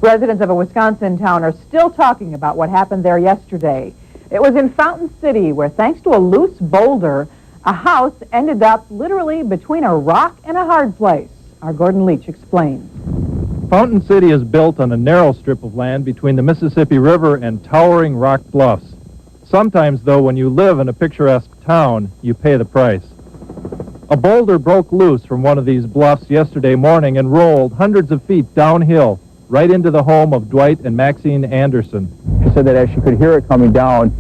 Residents of a Wisconsin town are still talking about what happened there yesterday. It was in Fountain City where, thanks to a loose boulder, a house ended up literally between a rock and a hard place. Our Gordon Leach explains. Fountain City is built on a narrow strip of land between the Mississippi River and towering rock bluffs. Sometimes, though, when you live in a picturesque town, you pay the price. A boulder broke loose from one of these bluffs yesterday morning and rolled hundreds of feet downhill, right into the home of Dwight and Maxine Anderson. She said that as she could hear it coming down,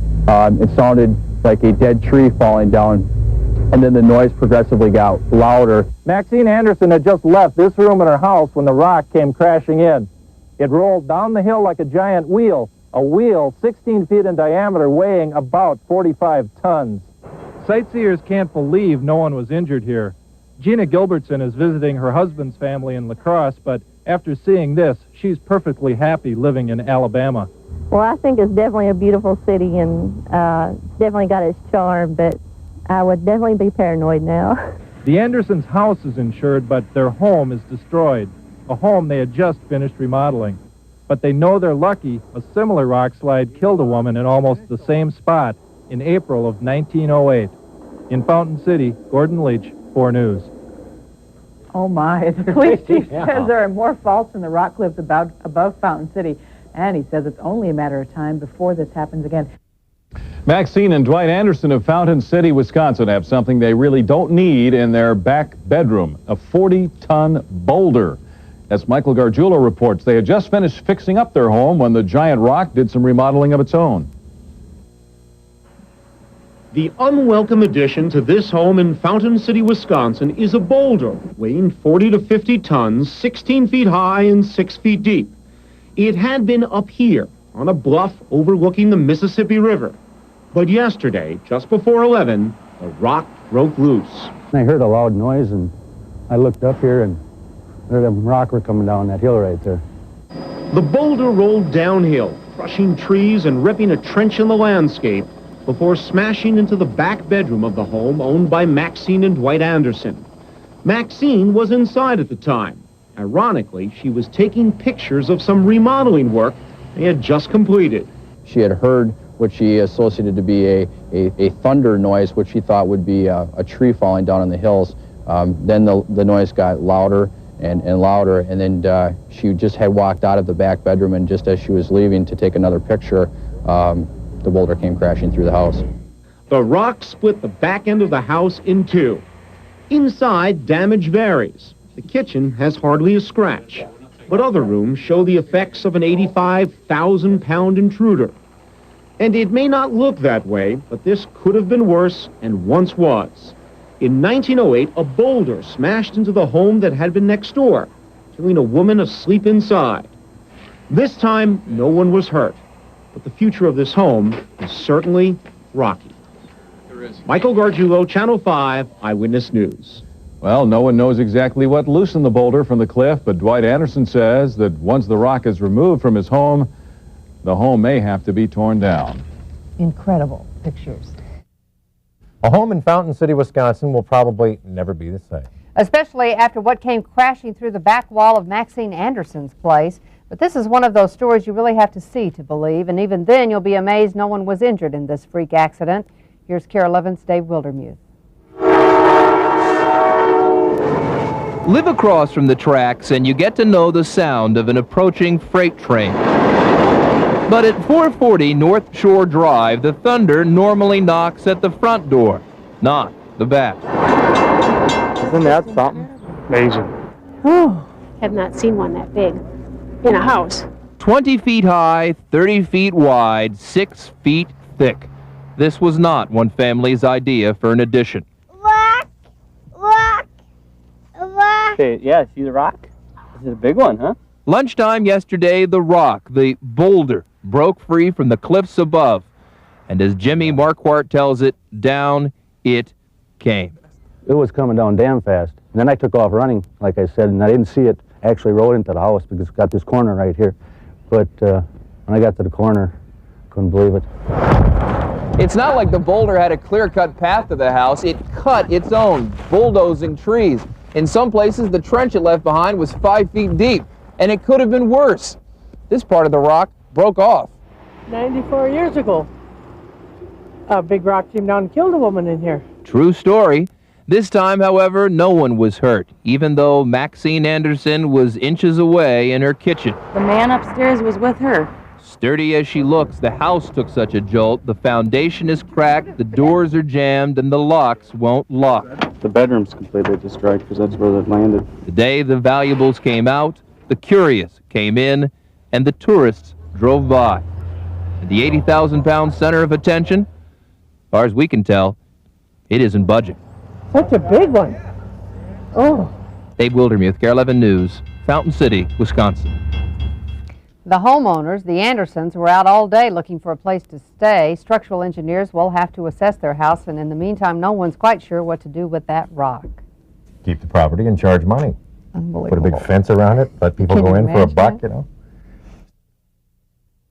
it sounded like a dead tree falling down, and then the noise progressively got louder. Maxine Anderson had just left this room in her house when the rock came crashing in. It rolled down the hill like a giant wheel, a wheel 16 feet in diameter weighing about 45 tons. Sightseers can't believe no one was injured here. Gina Gilbertson is visiting her husband's family in La Crosse, but after seeing this, she's perfectly happy living in Alabama. Well, I think it's definitely a beautiful city, and definitely got its charm, but I would definitely be paranoid now. The Andersons' house is insured, but their home is destroyed, a home they had just finished remodeling. But they know they're lucky. A similar rock slide killed a woman in almost the same spot in April of 1908. In Fountain City, Gordon Leach, 4 News. Oh my, the police chief says there are more faults in the rock cliffs above Fountain City, and he says it's only a matter of time before this happens again. Maxine and Dwight Anderson of Fountain City, Wisconsin have something they really don't need in their back bedroom, a 40-ton boulder. As Michael Gargiulo reports, they had just finished fixing up their home when the giant rock did some remodeling of its own. The unwelcome addition to this home in Fountain City, Wisconsin is a boulder weighing 40 to 50 tons, 16 feet high and 6 feet deep. It had been up here on a bluff overlooking the Mississippi River. But yesterday, just before 11, the rock broke loose. I heard a loud noise, and I looked up here, and there's a rocker coming down that hill right there. The boulder rolled downhill, crushing trees and ripping a trench in the landscape before smashing into the back bedroom of the home owned by Maxine and Dwight Anderson. Maxine was inside at the time. Ironically, she was taking pictures of some remodeling work they had just completed. She had heard what she associated to be a thunder noise, which she thought would be a tree falling down in the hills. Then the noise got louder and louder, and then she just had walked out of the back bedroom, and just as she was leaving to take another picture, the boulder came crashing through the house. The rock split the back end of the house in two. Inside, damage varies. The kitchen has hardly a scratch, but other rooms show the effects of an 85,000-pound intruder. And it may not look that way, but this could have been worse and once was. In 1908, a boulder smashed into the home that had been next door, killing a woman asleep inside. This time, no one was hurt, but the future of this home is certainly rocky. Michael Gargiulo, Channel 5, Eyewitness News. Well, no one knows exactly what loosened the boulder from the cliff, but Dwight Anderson says that once the rock is removed from his home, the home may have to be torn down. Incredible pictures. A home in Fountain City, Wisconsin will probably never be the same. Especially after what came crashing through the back wall of Maxine Anderson's place. But this is one of those stories you really have to see to believe, and even then you'll be amazed no one was injured in this freak accident. Here's KARE 11's Dave Wildermuth. Live across from the tracks and you get to know the sound of an approaching freight train. But at 440 North Shore Drive, the thunder normally knocks at the front door, not the back. Isn't that something? Amazing. Oh, have not seen one that big in a house. 20 feet high, 30 feet wide, 6 feet thick. This was not one family's idea for an addition. Hey, yeah, see the rock? This is a big one, huh? Lunchtime yesterday, the rock, the boulder, broke free from the cliffs above. And as Jimmy Marquardt tells it, down it came. It was coming down damn fast. And then I took off running, like I said, and I didn't see it actually roll into the house because it's got this corner right here. But when I got to the corner, couldn't believe it. It's not like the boulder had a clear-cut path to the house. It cut its own, bulldozing trees. In some places, the trench it left behind was 5 feet deep, and it could have been worse. this part of the rock broke off. 94 years ago, a big rock came down and killed a woman in here. True story. This time, however, no one was hurt, even though Maxine Anderson was inches away in her kitchen. The man upstairs was with her. Sturdy as she looks, the house took such a jolt, the foundation is cracked, the doors are jammed, and the locks won't lock. The bedroom's completely destroyed because that's where it landed. The day the valuables came out, the curious came in, and the tourists drove by. And the 80,000-pound center of attention, as far as we can tell, it isn't budging. Such a big one. Oh. Dave Wildermuth, KARE 11 News, Fountain City, Wisconsin. The homeowners, the Andersons, were out all day looking for a place to stay. Structural engineers will have to assess their house, and in the meantime, no one's quite sure what to do with that rock. Keep the property and charge money. Unbelievable. Put a big fence around it, let people Can go you in for a imagine buck, it? you know.